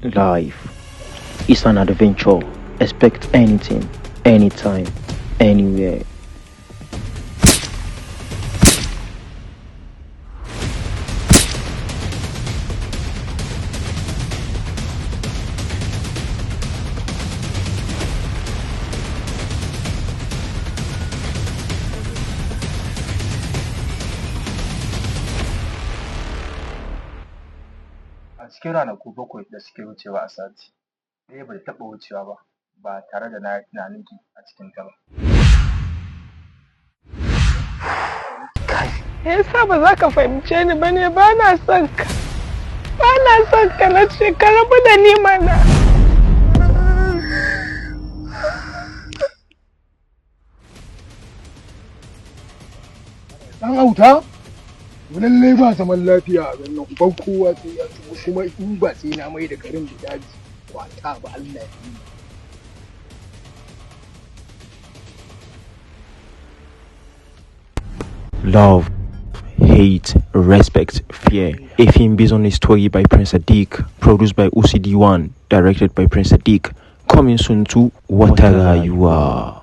Life is an adventure. Expect anything, anytime, anywhere. A cikin ranaku 7 da suke wucewa a sati, ɗaya bai taɓa wucewa ba tare da na yi tunaninki a cikinta ba. Me yasa ba za ka fahimce ni ba ne? Ba na son ka. Ba na son ka na ce ka rabu da ni mana. Dan auta? Lallai ba zaman lafiya a garin nan. Uban kowa sai ya ci kuma in ba sai na mai da garin da daji. Wata ba Allah ya yi. Love, hate, respect, fear. A film based on a story by Prince Sadiq, produced by OCD1, directed by Prince Sadiq. Coming soon to Wata, rayuwa.